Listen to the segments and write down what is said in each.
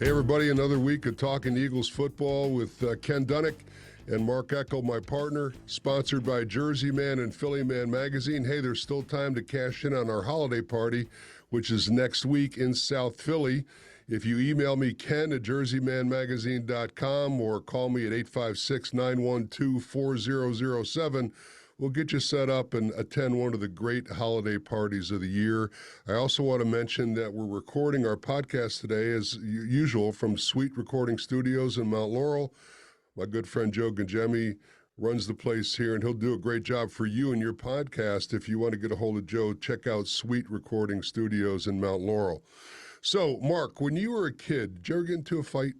Hey, everybody, another week of Talking Eagles football with Ken Dunek and Mark Eckel, my partner, sponsored by Jersey Man and Philly Man Magazine. Hey, there's still time to cash in on our holiday party, which is next week in South Philly. If you email me, Ken at jerseymanmagazine.com, or call me at 856-912-4007, we'll get you set up and attend one of the great holiday parties of the year. I also want to mention that we're recording our podcast today, as usual, from Sweet Recording Studios in Mount Laurel. My good friend Joe Gangemi runs the place here, and he'll do a great job for you and your podcast. If you want to get a hold of Joe, check out Sweet Recording Studios in Mount Laurel. So, Mark, when you were a kid, did you ever get into a fight?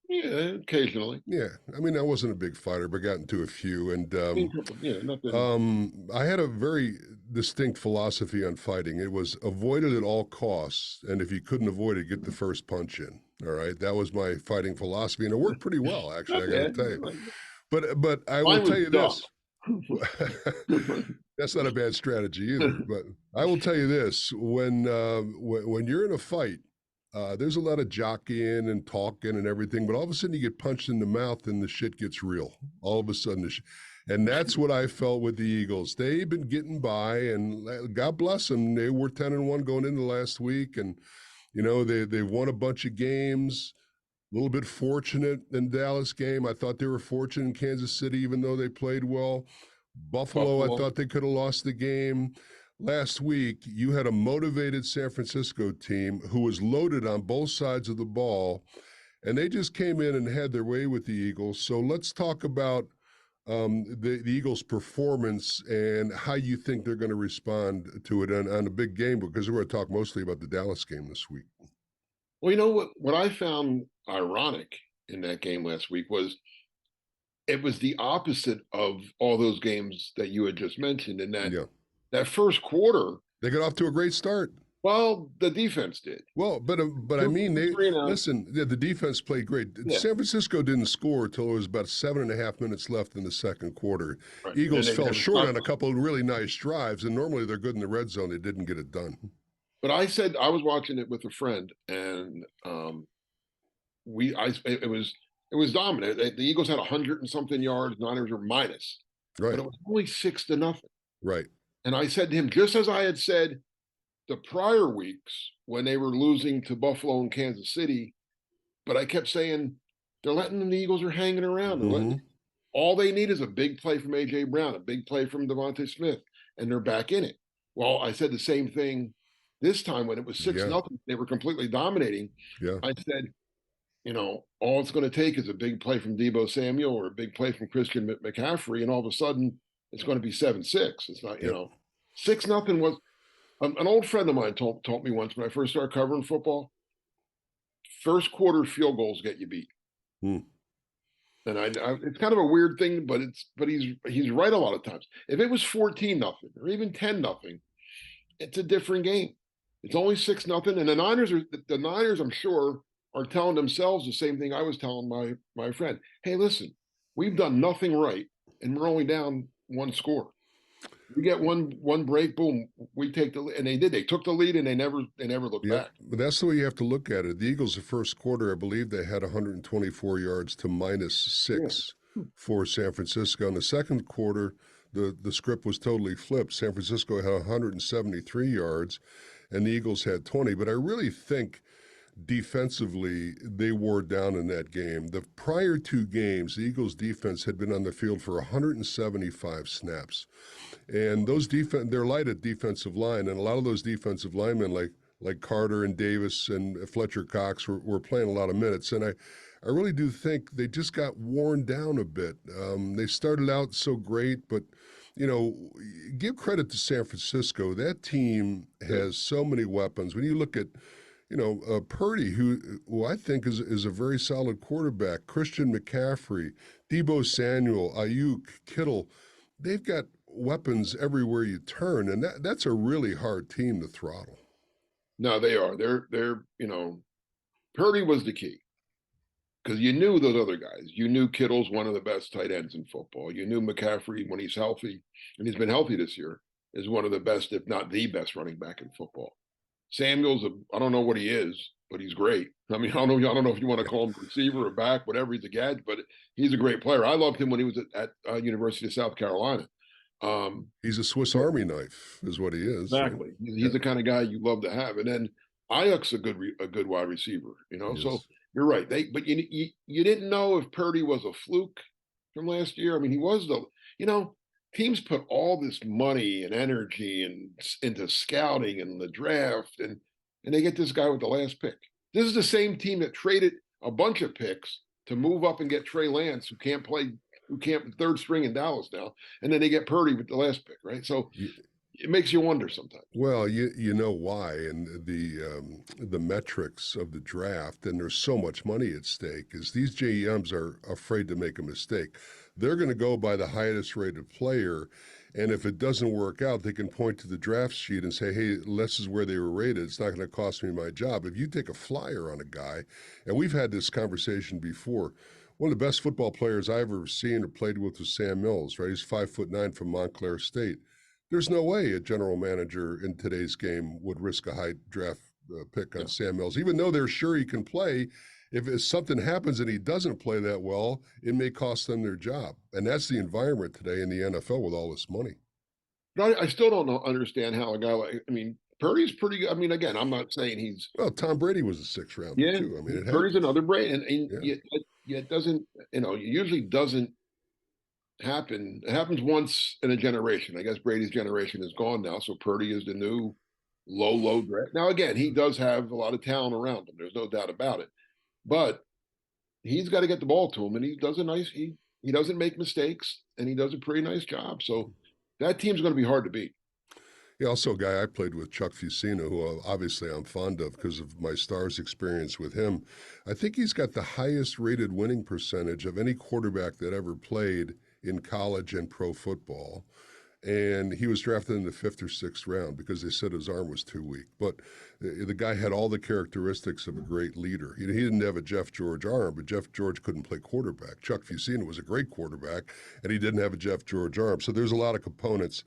Yeah, occasionally. Yeah, I mean, I wasn't a big fighter, but got into a few. And Nothing. I had a very distinct philosophy on fighting. It was avoid it at all costs, and if you couldn't avoid it, get the first punch in. All right, that was my fighting philosophy, and it worked pretty well, actually. I got to tell you. But I will tell you this. That's not a bad strategy either. But I will tell you this: when you're in a fight, there's a lot of jockeying and talking and everything, but all of a sudden you get punched in the mouth and the shit gets real. All of a sudden, and that's what I felt with the Eagles. They've been getting by, and God bless them. They were 10-1 going into last week, and they won a bunch of games. A little bit fortunate in Dallas game. I thought they were fortunate in Kansas City, even though they played well. Buffalo, I thought they could have lost the game. Last week, you had a motivated San Francisco team who was loaded on both sides of the ball, and they just came in and had their way with the Eagles. So let's talk about the Eagles' performance and how you think they're going to respond to it on a big game, because we're going to talk mostly about the Dallas game this week. Well, you know what I found ironic in that game last week was it was the opposite of all those games that you had just mentioned. In that first quarter, they got off to a great start. Well, the defense did. Well, but I mean, the defense played great. Yeah. San Francisco didn't score until it was about 7.5 minutes left in the second quarter. Right. Eagles fell short on a couple of really nice drives, and normally they're good in the red zone. They didn't get it done. But I said I was watching it with a friend, and it was dominant. The Eagles had 100 and something yards. Niners were minus, right? But it was only 6-0, right? And I said to him, just as I had said the prior weeks when they were losing to Buffalo and Kansas City, but I kept saying they're letting them. The Eagles are hanging around. Mm-hmm. All they need is a big play from A.J. Brown, a big play from Devontae Smith, and they're back in it. Well, I said the same thing this time when it was 6-0. They were completely dominating. Yeah. I said, all it's going to take is a big play from Deebo Samuel or a big play from Christian McCaffrey, and all of a sudden it's going to be 7-6. It's not, 6-0 was an old friend of mine told me once when I first started covering football, first quarter field goals get you beat. And it's kind of a weird thing, but he's right a lot of times. If it was 14-0 or even 10-0, it's a different game. It's only 6-0, and the Niners, I'm sure, are telling themselves the same thing I was telling my friend. Hey, listen, we've done nothing right, and we're only down one score. We get one break, boom, we take the lead, and they did. They took the lead, and they never looked back. But that's the way you have to look at it. The Eagles, the first quarter, I believe they had 124 yards to -6 for San Francisco. In the second quarter, the script was totally flipped. San Francisco had 173 yards, and the Eagles had 20. But I really think defensively they wore down in that game. The prior two games, the Eagles' defense had been on the field for 175 snaps. And they're light at defensive line, and a lot of those defensive linemen like Carter and Davis and Fletcher Cox were playing a lot of minutes. And I really do think they just got worn down a bit. They started out so great, but give credit to San Francisco. That team has so many weapons. When you look at Purdy, who I think is a very solid quarterback, Christian McCaffrey, Deebo Samuel, Ayuk, Kittle, they've got weapons everywhere you turn, and that's a really hard team to throttle. No, they are. They're Purdy was the key. Because you knew those other guys. You knew Kittle's one of the best tight ends in football. You knew McCaffrey, when he's healthy, and he's been healthy this year, is one of the best, if not the best, running back in football. Samuel's I don't know what he is, but he's great. I mean, I don't know if you want to call him receiver or back, whatever. He's a gadget, but he's a great player. I loved him when he was at University of South Carolina. He's a Swiss Army knife, is what he is. Right? Exactly. He's Yeah, the kind of guy you love to have. And then Ayuk's a good wide receiver, he So is. you're right. But you didn't know if Purdy was a fluke from last year. I mean, he was teams put all this money and energy and into scouting and the draft, and they get this guy with the last pick. This is the same team that traded a bunch of picks to move up and get Trey Lance, who can't third string in Dallas now, and then they get Purdy with the last pick, right? So it makes you wonder sometimes. Well, you know why, and the metrics of the draft, and there's so much money at stake. Is these GMs are afraid to make a mistake. They're going to go by the highest rated player, and if it doesn't work out, they can point to the draft sheet and say, "Hey, this is where they were rated. It's not going to cost me my job." If you take a flyer on a guy, and we've had this conversation before. One of the best football players I've ever seen or played with was Sam Mills, right? He's 5'9" from Montclair State. There's no way a general manager in today's game would risk a high draft pick on Sam Mills, even though they're sure he can play. If something happens and he doesn't play that well, it may cost them their job. And that's the environment today in the NFL with all this money. But I still don't understand how a guy Purdy's pretty good. I mean, again, I'm not saying he's Well, Tom Brady was a sixth rounder yeah. too. I mean, it Purdy's happens. another brain, and Yeah. yet it doesn't. It usually doesn't happen. It happens once in a generation. I guess Brady's generation is gone now, so Purdy is the new low draft. Now, again, he does have a lot of talent around him. There's no doubt about it, but he's got to get the ball to him, and he does a nice. He doesn't make mistakes, and he does a pretty nice job. So that team's going to be hard to beat. Yeah, also a guy I played with, Chuck Fusina, who obviously I'm fond of because of my Stars experience with him. I think he's got the highest rated winning percentage of any quarterback that ever played in college and pro football. And he was drafted in the fifth or sixth round because they said his arm was too weak. But the guy had all the characteristics of a great leader. He didn't have a Jeff George arm, but Jeff George couldn't play quarterback. Chuck Fusina was a great quarterback, and he didn't have a Jeff George arm. So there's a lot of components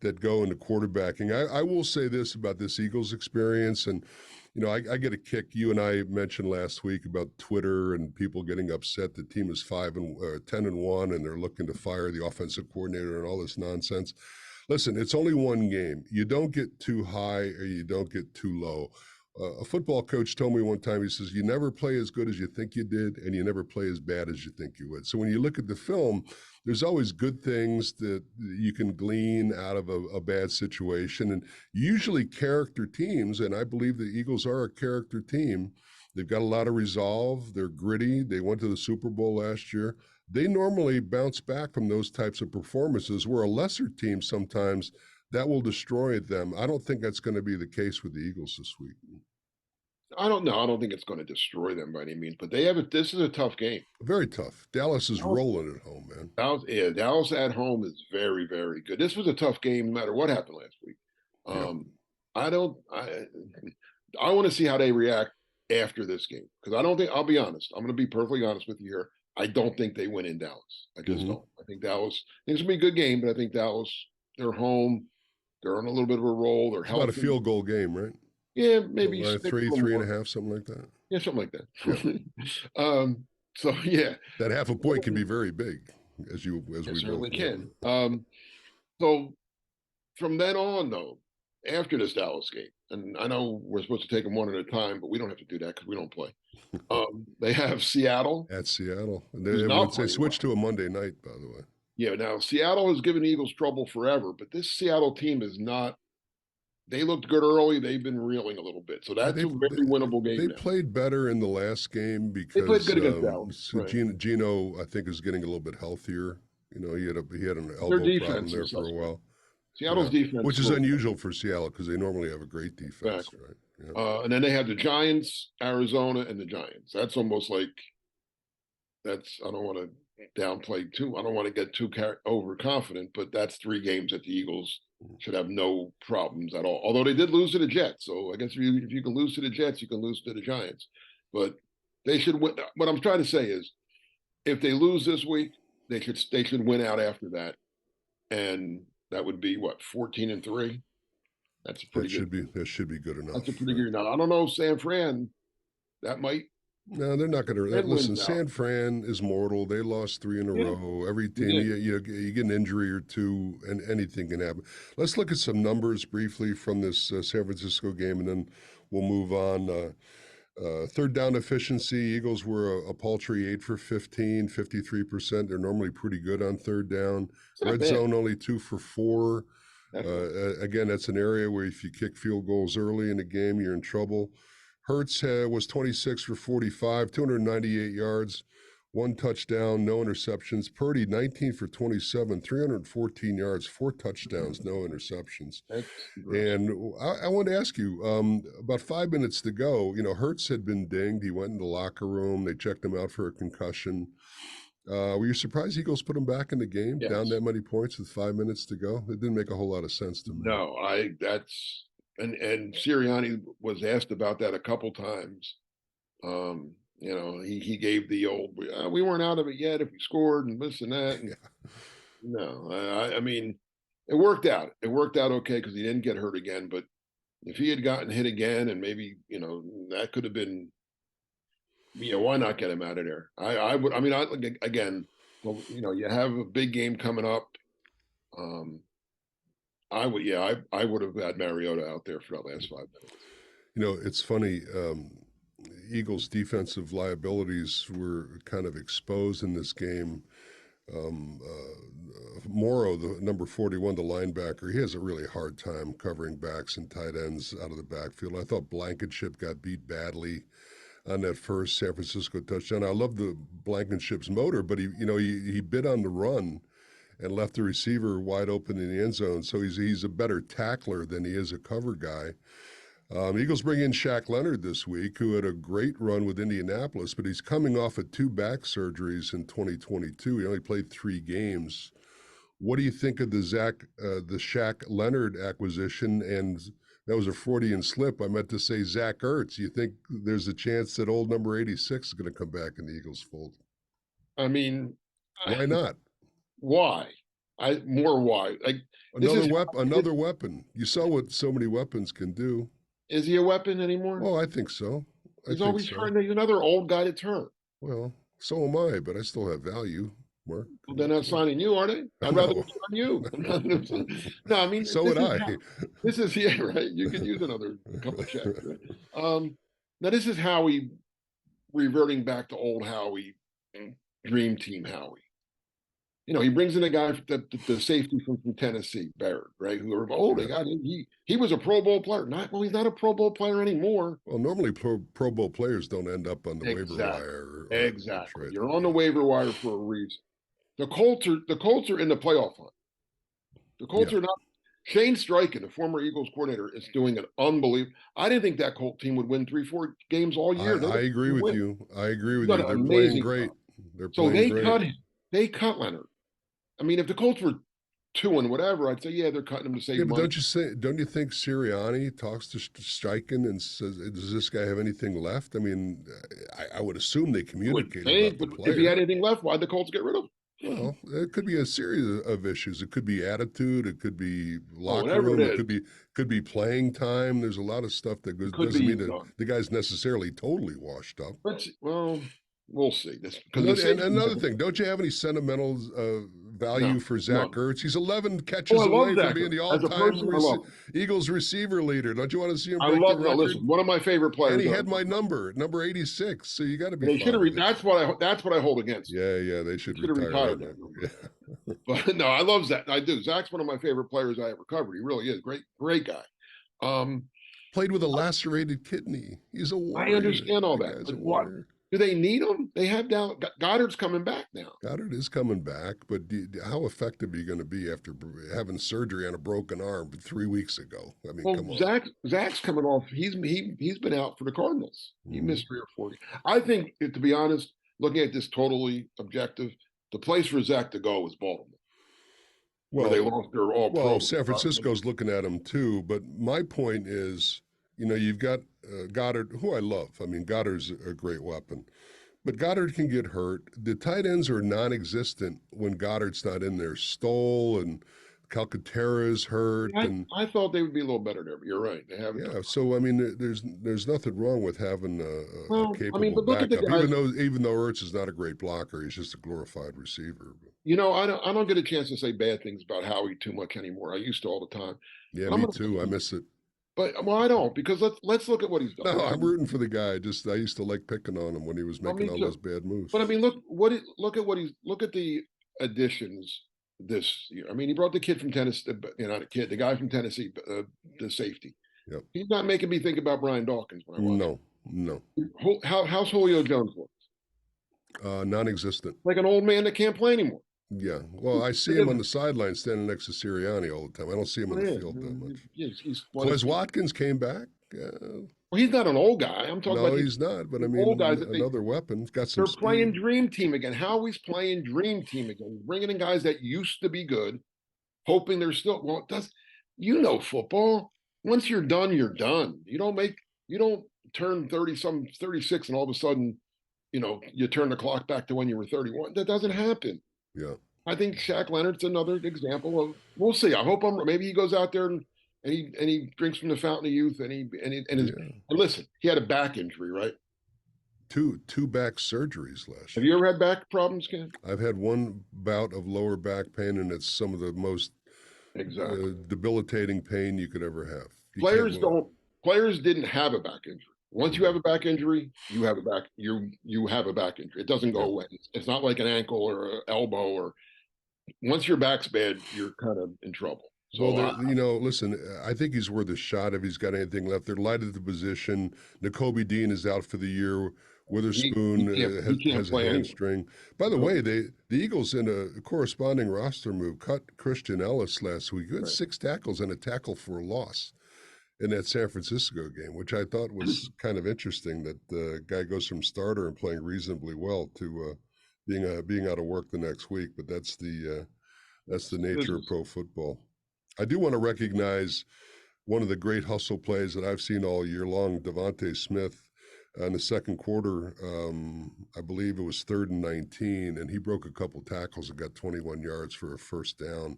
that go into quarterbacking. I will say this about this Eagles experience, and I get a kick. You and I mentioned last week about Twitter and people getting upset. The team is 10-1, and they're looking to fire the offensive coordinator and all this nonsense. Listen, it's only one game. You don't get too high or you don't get too low. A football coach told me one time, he says, you never play as good as you think you did, and you never play as bad as you think you would. So when you look at the film, there's always good things that you can glean out of a bad situation. And usually character teams, and I believe the Eagles are a character team, they've got a lot of resolve. They're gritty. They went to the Super Bowl last year. They normally bounce back from those types of performances, where a lesser team sometimes that will destroy them. I don't think that's going to be the case with the Eagles this week. I don't know. I don't think it's going to destroy them by any means, but they have it. This is a tough game. Very tough. Dallas is Dallas, rolling at home, man. Dallas at home is very, very good. This was a tough game, no matter what happened last week. Yeah. I don't. I want to see how they react after this game, because I don't think. I'll be honest. I'm going to be perfectly honest with you here. I don't think they win in Dallas. I just don't. I think Dallas. I think it's going to be a good game, but I think Dallas. They're home. They're on a little bit of a roll. They're About a healthy. field goal game, right? Yeah, maybe three and a half, something like that. Yeah, something like that. Yeah. So yeah, That half a point can be very big, as it we certainly both can. know. So from then on, though, after this Dallas game, and I know we're supposed to take them one at a time, but we don't have to do that because we don't play. They have Seattle At Seattle. who's not They playing switched well. to a Monday night, by the way. Yeah, now Seattle has given Eagles trouble forever, but this Seattle team is not. They looked good early. They've been reeling a little bit, so that's a very winnable game They now. played better in the last game They played because good against Dallas. Right. Gino, I think, is getting a little bit healthier. He had an Their elbow problem defense there is for a suspect. while. Seattle's defense, Which is unusual for Seattle because they normally have a great defense, exactly. right? Yeah. And then they have the Giants, Arizona, and the Giants. That's almost like that's. I don't want to downplay too. I don't want to get too overconfident, but that's 3 games that the Eagles should have no problems at all. Although they did lose to the Jets, so I guess if you can lose to the Jets, you can lose to the Giants. But they should win. What I'm trying to say is, if they lose this week, they should win out after that, and that would be what 14-3. That's a pretty good. That should be good enough. That's a pretty good. Now I don't know San Fran. that might No, they're not going to. and Listen, wins out. San Fran is mortal. They lost 3 in a Yeah, row. Every we team, did. you get an injury or two, and anything can happen. Let's look at some numbers briefly from this San Francisco game, and then we'll move on. Third down efficiency, Eagles were a paltry 8 for 15, 53%. They're normally pretty good on third down. It's not Red bad. zone only 2 for 4. Definitely. Again, that's an area where if you kick field goals early in the game, you're in trouble. Hertz was 26 for 45, 298 yards, 1 touchdown, no interceptions. Purdy, 19 for 27, 314 yards, 4 touchdowns, no interceptions. That's impressive. And I want to ask you, about 5 minutes to go, Hertz had been dinged. He went in the locker room. They checked him out for a concussion. Were you surprised Eagles put him back in the game, down Yes. that many points with 5 minutes to go? It didn't make a whole lot of sense to me. No, that's and Sirianni was asked about that a couple times. He gave the old we weren't out of it yet if we scored and this and that. And Yeah. no, I mean it worked out. It worked out okay because he didn't get hurt again. But if he had gotten hit again and maybe, that could have been, why not get him out of there? I would, again, well, you have a big game coming up. I would, yeah, I would have had Mariota out there for that last 5 minutes. It's funny. Eagles' defensive liabilities were kind of exposed in this game. Morrow, the number 41, the linebacker, he has a really hard time covering backs and tight ends out of the backfield. I thought Blankenship got beat badly on that first San Francisco touchdown. I love the Blankenship's motor, but he bit on the run and left the receiver wide open in the end zone. So he's a better tackler than he is a cover guy. Eagles bring in Shaq Leonard this week, who had a great run with Indianapolis, but he's coming off of 2 back surgeries in 2022. He only played 3 games. What do you think of the Shaq Leonard acquisition? And that was a Freudian slip. I meant to say Zach Ertz. You think there's a chance that old number 86 is going to come back in the Eagles fold? I mean, Why not? why? Why? Like Another weapon. You saw what so many weapons can do. Is he a weapon anymore? Well, I think so. He's always trying to. He's another old guy to turn. Well, so am I, but I still have value, Mark. Well, they're not signing you, are they? I'd rather sign you. No, I mean, so would I. This is right. You could use another couple of checks. Right? Now this is Howie reverting back to old Howie, dream team Howie. He brings in a guy, the safety from Tennessee, Barrett, right? Who are they got him. He was a Pro Bowl player. He's not a Pro Bowl player anymore. Well, normally Pro Bowl players don't end up on the waiver wire. Exactly. Right. You're on the waiver wire for a reason. The Colts are in the playoff hunt. The Colts are not. Shane Steichen, the former Eagles coordinator, is doing an unbelievable. I didn't think that Colt team would win 3-4 games all year. I agree with you. I agree with you. They're playing great. They cut Leonard. I mean, if the Colts were 2 and whatever, I'd say, they're cutting him to save money. But don't you think Sirianni talks to Steichen and says, does this guy have anything left? I mean, I would assume they communicated about the player. If he had anything left, why'd the Colts get rid of him? Well, it could be a series of issues. It could be attitude. It could be locker room. It could be playing time. There's a lot of stuff that doesn't mean that the guy's necessarily totally washed up. We'll see. Another thing, don't you have any sentimental value for Zach Ertz? He's 11 catches away from being the all-time Eagles receiver leader. Don't you want to see him break the record? Listen, one of my favorite players. And he had my number 86. So you got to be. They should have. That's what I hold against. Yeah. They should retire that. Yeah. But no, I love Zach. I do. Zach's one of my favorite players I ever covered. He really is great guy. Played with a lacerated kidney. He's a warrior. I understand all that. But what? Do they need him? They have Goddard's coming back now. Goddard is coming back, but how effective are you going to be after having surgery on a broken arm 3 weeks ago? I mean, come on. Zach's coming off. He's been out for the Cardinals. He missed 3 or 4. I think, to be honest, looking at this totally objective, the place for Zach to go is Baltimore. Well, they lost their all-pro. Well, San Francisco's looking at him too. But my point is, you've got Goddard, who I love. I mean, Goddard's a great weapon. But Goddard can get hurt. The tight ends are non-existent when Goddard's not in there. Stoll and Calcaterra's hurt, and I thought they would be a little better there, but you're right. They haven't done. yeah. So I mean, there's nothing wrong with having a Well, I mean, capable but look at the backup, guys. even though Ertz is not a great blocker, he's just a glorified receiver. I don't get a chance to say bad things about Howie too much anymore. I used to all the time. Yeah, But I'm me gonna, too. I miss it. but well, I don't because let's look at what he's done. No, I'm rooting for the guy. Just I used to like picking on him when he was Well, making me all too. those bad moves. But I mean, look at the additions this year. I mean, he brought the kid from Tennessee, not a kid, the guy from Tennessee, the safety. Yep. He's not making me think about Brian Dawkins when I watch No, no. him. How's Julio Jones look? Non-existent. Like an old man that can't play anymore. Yeah. Well, I see him on the sideline standing next to Sirianni all the time. I don't see him on the field that much. He's Quez Watkins came back. well, he's not an old guy. I'm talking about he's not. But I mean, old guys another weapon. Got some. They're playing Dream Team again. Howie's playing Dream Team again. He's bringing in guys that used to be good, hoping they're still. Well, football. Once you're done, you're done. You don't turn 36, and all of a sudden, you turn the clock back to when you were 31. That doesn't happen. Yeah. I think Shaq Leonard's another example of. We'll see. I hope maybe he goes out there and he drinks from the fountain of youth and listen, he had a back injury, right? Two back surgeries last Have year. you ever had back problems, Ken? I've had one bout of lower back pain, and it's some of the most debilitating pain you could ever have. Players didn't have a back injury. Once you have a back injury, you have a back injury. It doesn't go away. It's not like an ankle or an elbow or once your back's bad, you're kind of in trouble. So, listen, I think he's worth a shot if he's got anything left. They're light at the position. Nakobe Dean is out for the year. Witherspoon has a hamstring. By the way, the Eagles, in a corresponding roster move, cut Christian Ellis last week. He had 6 tackles and a tackle for a loss in that San Francisco game, which I thought was kind of interesting that the guy goes from starter and playing reasonably well to being out of work the next week. But that's the nature of pro football. I do want to recognize one of the great hustle plays that I've seen all year long, Devontae Smith. In the second quarter, I believe it was 3rd and 19, and he broke a couple tackles and got 21 yards for a first down.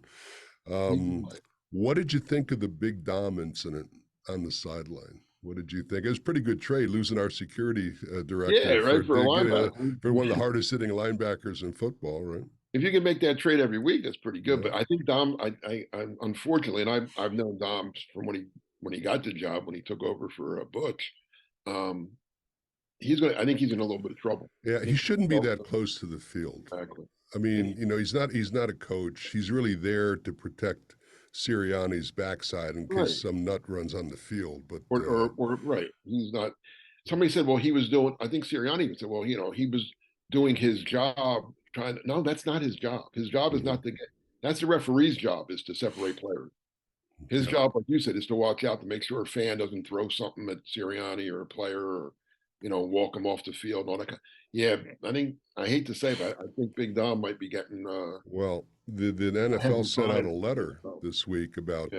What did you think of the Big Dom incident on the sideline? What did you think? It was a pretty good trade, losing our security director. Yeah, right, for a linebacker. For one of the hardest hitting linebackers in football, right? If you can make that trade every week, that's pretty good. Yeah. But I think Dom, I unfortunately, and I've known Dom from when he got the job, when he took over for Butch. I think he's in a little bit of trouble. Yeah, he shouldn't be that close to the field. Exactly. I mean, he's not a coach. He's really there to protect Sirianni's backside in case some nut runs on the field. But or right, he's not. Somebody said, well, he was doing. I think Sirianni said, well, he was doing his job. No, that's not his job. His job is not to get. That's the referee's job, is to separate players. His job, like you said, is to watch out to make sure a fan doesn't throw something at Sirianni or a player, or walk him off the field and all that. Yeah, I hate to say, but I think Big Dom might be getting. Well, the NFL sent out a letter this week about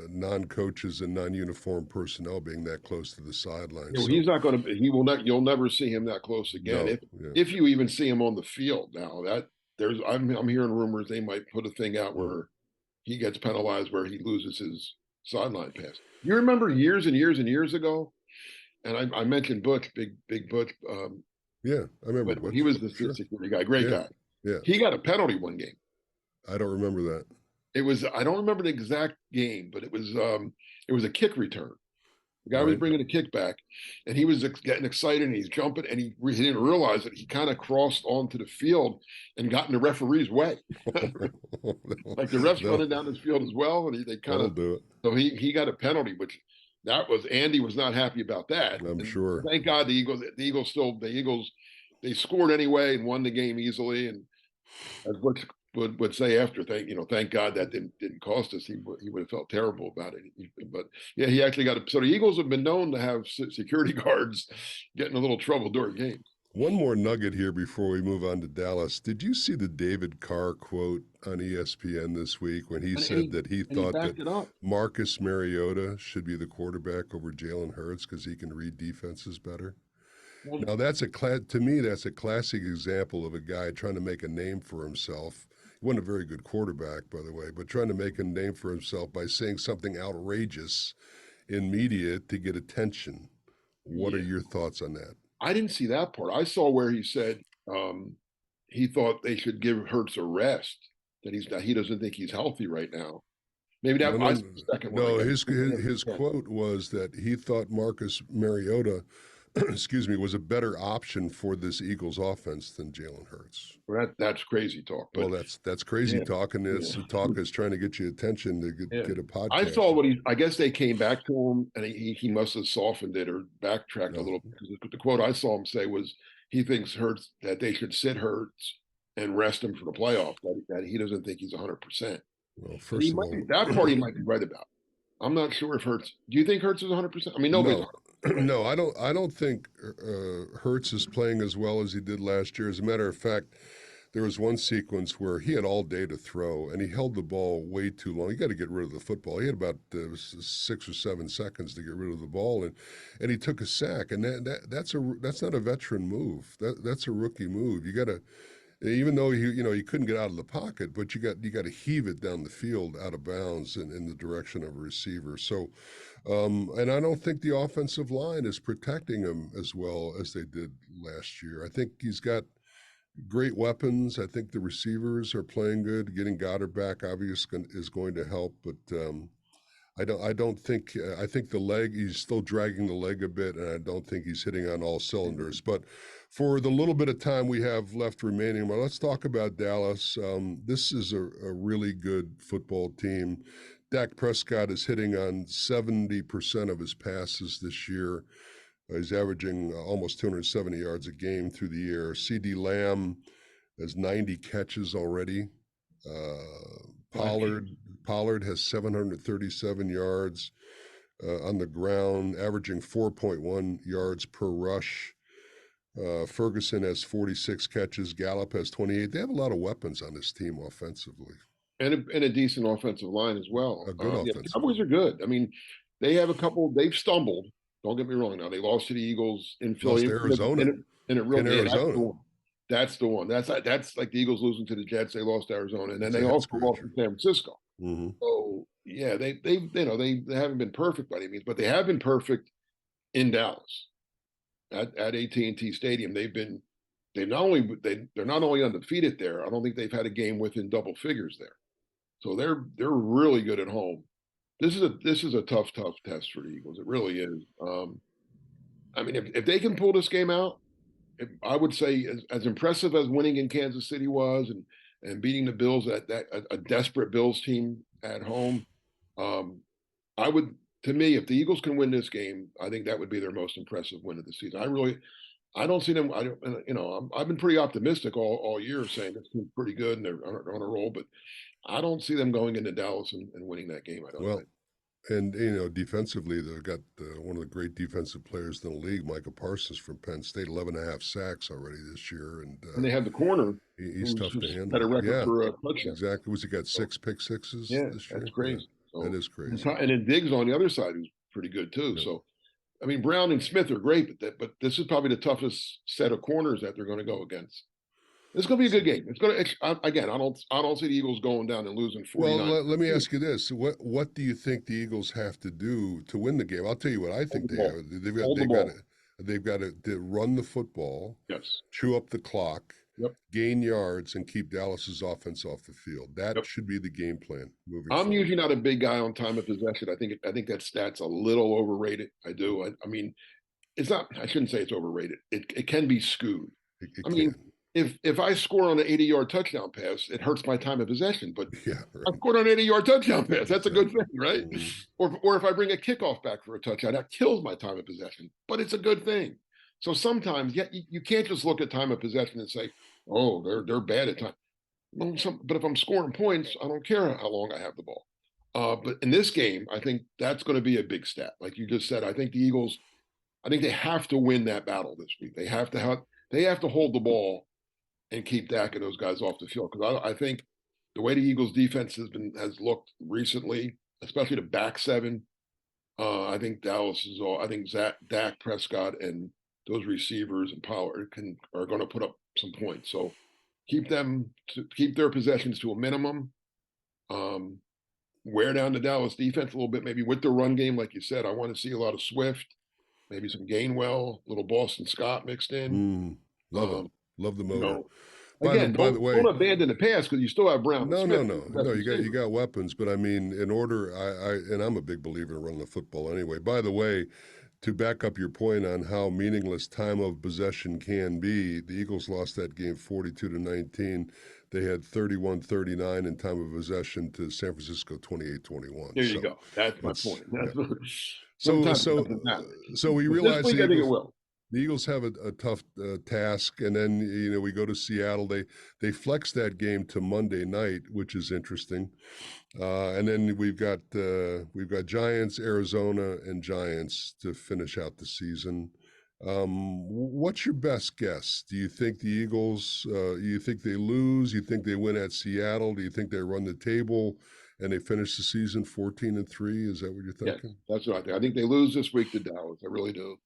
non-coaches and non-uniform personnel being that close to the sideline. So, he's not going to. He will not. You'll never see him that close again. If you even see him on the field now, I'm hearing rumors they might put a thing out where he gets penalized, where he loses his sideline pass. You remember years and years and years ago, and I mentioned Butch, big Butch. Yeah, I remember Butch. He was the security guy, great guy. Yeah, he got a penalty one game. I don't remember that. I don't remember the exact game, but it was a kick return. The guy was bringing a kick back, and he was getting excited, and he's jumping, and he didn't realize that he kind of crossed onto the field and got in the referee's way. Like the refs running down this field as well, and they kind of do it. So he got a penalty, which Andy was not happy about that. I'm sure. Thank God the Eagles they scored anyway and won the game easily, and as Butch would say after, thank God that didn't cost us. He would have felt terrible about it. But yeah, he actually got so the Eagles have been known to have security guards get in a little trouble during games. One more nugget here before we move on to Dallas. Did you see the David Carr quote on ESPN this week when he said that he thought that Marcus Mariota should be the quarterback over Jalen Hurts because he can read defenses better? Now, to me, that's a classic example of a guy trying to make a name for himself. He wasn't a very good quarterback, by the way, but trying to make a name for himself by saying something outrageous in media to get attention. What are Yeah. your thoughts on that? I didn't see that part. I saw where he said he thought they should give Hurts a rest, that he doesn't think he's healthy right now. Maybe No, that no, I no. saw the second one, I No, guess. his quote was that he thought Marcus Mariota, excuse me, was a better option for this Eagles offense than Jalen Hurts. Well, that's crazy talk, Well, but that's crazy yeah, talk, and it's yeah, the talk is trying to get you attention to yeah. get a I podcast. saw what I guess they came back to him and he must have softened it or backtracked a No. little because the quote I saw him say was he thinks Hurts that they should sit Hurts and rest him for the playoffs, that he doesn't think he's 100%. Well, And he first of might be, all, that part he might be right about. I'm not sure if Hurts. Do you think Hurts is 100%? I mean, nobody's no, 100% right no, now. I don't think Hertz is playing as well as he did last year. As a matter of fact, there was one sequence where he had all day to throw, and he held the ball way too long. You got to get rid of the football. He had about 6 or 7 seconds to get rid of the ball, and he took a sack. And that's not a veteran move. That's a rookie move. You got to, even though he couldn't get out of the pocket, but you got to heave it down the field out of bounds in the direction of a receiver. So, and I don't think the offensive line is protecting him as well as they did last year. I think he's got great weapons. I think the receivers are playing good. Getting Goddard back obviously is going to help, but I don't think I think the leg, he's still dragging the leg a bit, and I don't think he's hitting on all cylinders. But for the little bit of time we have left remaining, well, let's talk about Dallas. This is a really good football team. Dak Prescott is hitting on 70% of his passes this year. He's averaging almost 270 yards a game through the year. CD Lamb has 90 catches already. Pollard has 737 yards on the ground, averaging 4.1 yards per rush. Ferguson has 46 catches. Gallup has 28. They have a lot of weapons on this team offensively. And a decent offensive line as well. A good Yeah, offensive Cowboys line. are good. I mean, they have a couple. They've stumbled. Don't get me wrong. Now they lost to the Eagles in Lost Philly to Arizona. in a real In yeah, that's the Arizona. one. That's the one. That's like the Eagles losing to the Jets. They lost to Arizona, and then It's they a head also lost to scratcher. San Francisco. Mm-hmm. So yeah, they haven't been perfect by any means, but they have been perfect in Dallas at AT&T Stadium. They're not only undefeated there. I don't think they've had a game within double figures there. So they're really good at home. This is a tough test for the Eagles. It really is. I mean, if they can pull this game out, I would say as impressive as winning in Kansas City was, and beating the Bills at a desperate Bills team at home, I would, to me, if the Eagles can win this game, I think that would be their most impressive win of the season. I don't see them. I don't, I've been pretty optimistic all year, saying this team's pretty good and they're on a roll, but I don't see them going into Dallas and winning that game. I don't. Well, and defensively, they've got one of the great defensive players in the league, Micah Parsons from Penn State, 11 and a half sacks already this year, and And they have the corner he's tough to who's handle. had a record Yeah, for a touchdown. exactly. Was he got So, 6 pick sixes yeah, this that's year? Yeah, crazy. that So is crazy. and then Diggs on the other side who's pretty good too. Yeah. So I mean, Brown and Smith are great, but this is probably the toughest set of corners that they're going to go against. It's going to be a good game. It's going to again. I don't see the Eagles going down and losing 49. Well, let me ask you this: what do you think the Eagles have to do to win the game? I'll tell you what I think they have. Hold the ball. They've got to run the football, Yes. chew up the clock, Yep. gain yards, and keep Dallas's offense off the field. That Yep. should be the game plan moving I'm forward. usually not a big guy on time of possession. I think that stat's a little overrated. I do. I mean, it's not. I shouldn't say it's overrated. It can be skewed. It I mean, can. if I score on an 80-yard touchdown pass, it hurts my time of possession. But Yeah, right. I scored on an 80-yard touchdown pass. That's a good thing, right? Mm-hmm. Or if I bring a kickoff back for a touchdown, that kills my time of possession. But it's a good thing. So sometimes, yeah, you can't just look at time of possession and say, "Oh, they're bad at time." Well, but if I'm scoring points, I don't care how long I have the ball. But in this game, I think that's going to be a big stat. Like you just said, I think the Eagles. I think they have to win that battle this week. They have to hold the ball and keep Dak and those guys off the field, because I think the way the Eagles defense has looked recently, especially the back seven, I think Dallas is all. I think Dak Prescott and those receivers and Power are going to put up some points. So keep their possessions to a minimum. Wear down the Dallas defense a little bit, maybe with the run game, like you said. I want to see a lot of Swift, maybe some Gainwell, a little Boston Scott mixed in. Love him. Love the motor. You know, By the way, don't abandon the pass because you still have Brown. No. And Smith You got weapons, but I mean, in order, and I'm a big believer in running the football anyway. By the way, to back up your point on how meaningless time of possession can be, the Eagles lost that game 42-19. They had 31-39 in time of possession to San Francisco 28-21. There you go. That's my point. So we realize this week, I think it will. The Eagles have a tough task, and then we go to Seattle. They flex that game to Monday night, which is interesting, and then we've got Giants, Arizona, and Giants to finish out the season. What's your best guess? Do you think the Eagles? You think they lose? You think they win at Seattle? Do you think they run the table and they finish the season 14-3? Is that what you're thinking? Yes, that's what I think. I think they lose this week to Dallas. I really do.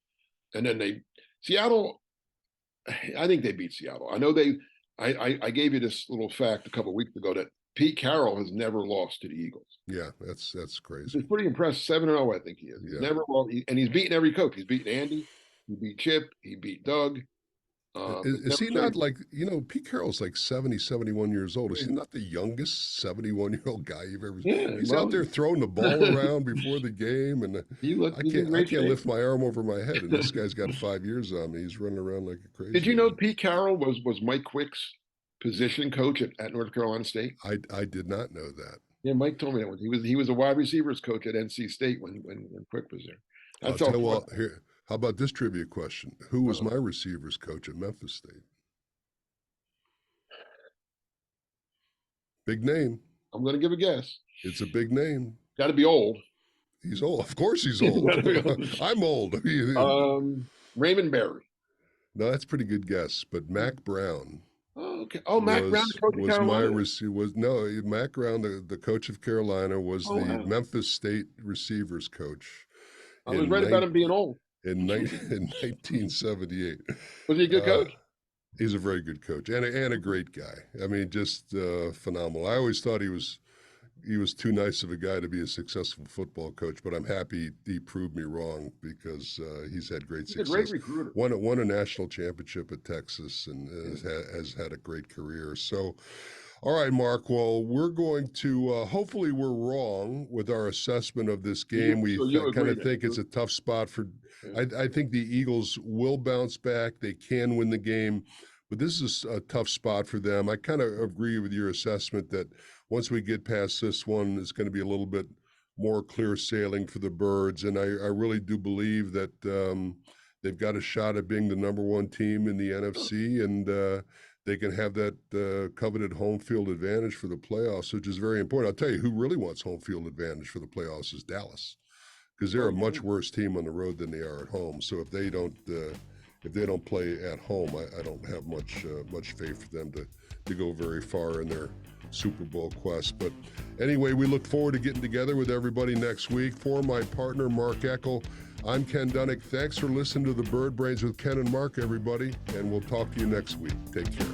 And then Seattle, I think they beat Seattle. I know I gave you this little fact a couple of weeks ago that Pete Carroll has never lost to the Eagles. Yeah, that's crazy. It's pretty impressive. 7-0, I think he is. He's never lost, and he's beaten every coach. He's beaten Andy, he beat Chip, he beat Doug. Is he not like, Pete Carroll's like 70, 71 years old. Is he not the youngest 71-year-old guy you've ever seen? Yeah, he's out there throwing the ball around before the game, and I can't lift my arm over my head, and this guy's got 5 years on me. He's running around like a crazy. Did you know Pete Carroll was Mike Quick's position coach at North Carolina State? I did not know that. Yeah, Mike told me that. He was a wide receivers coach at NC State when Quick was there. That's all. Well, here. How about this trivia question? Who was my receivers coach at Memphis State? Big name. I'm going to give a guess. It's a big name. Got to be old. He's old. Of course he's old. I'm old. Raymond Berry. No, that's a pretty good guess. But Mac Brown. Oh, okay. Oh, Mac Brown, the coach of Carolina? Mac Brown, the coach of Carolina, was Memphis State receivers coach. I was right about him being old. In 1978. Was he a good coach? He's a very good coach and a great guy. I mean, just phenomenal. I always thought he was too nice of a guy to be a successful football coach, but I'm happy he proved me wrong because he's had great success. He's a great recruiter. Won a national championship at Texas and has had a great career. So, all right, Mark. Well, we're going to hopefully we're wrong with our assessment of this game. We kind of think it's a tough spot for. I think the Eagles will bounce back. They can win the game, but this is a tough spot for them. I kind of agree with your assessment that once we get past this one, it's going to be a little bit more clear sailing for the Birds, and I really do believe that they've got a shot at being the number one team in the NFC, and they can have that coveted home field advantage for the playoffs, which is very important. I'll tell you who really wants home field advantage for the playoffs is Dallas, because they're a much worse team on the road than they are at home. So if they don't play at home, I don't have much faith for them to go very far in their Super Bowl quest. But anyway, we look forward to getting together with everybody next week. For my partner, Mark Eckel, I'm Ken Dunek. Thanks for listening to the Bird Brains with Ken and Mark, everybody, and we'll talk to you next week. Take care.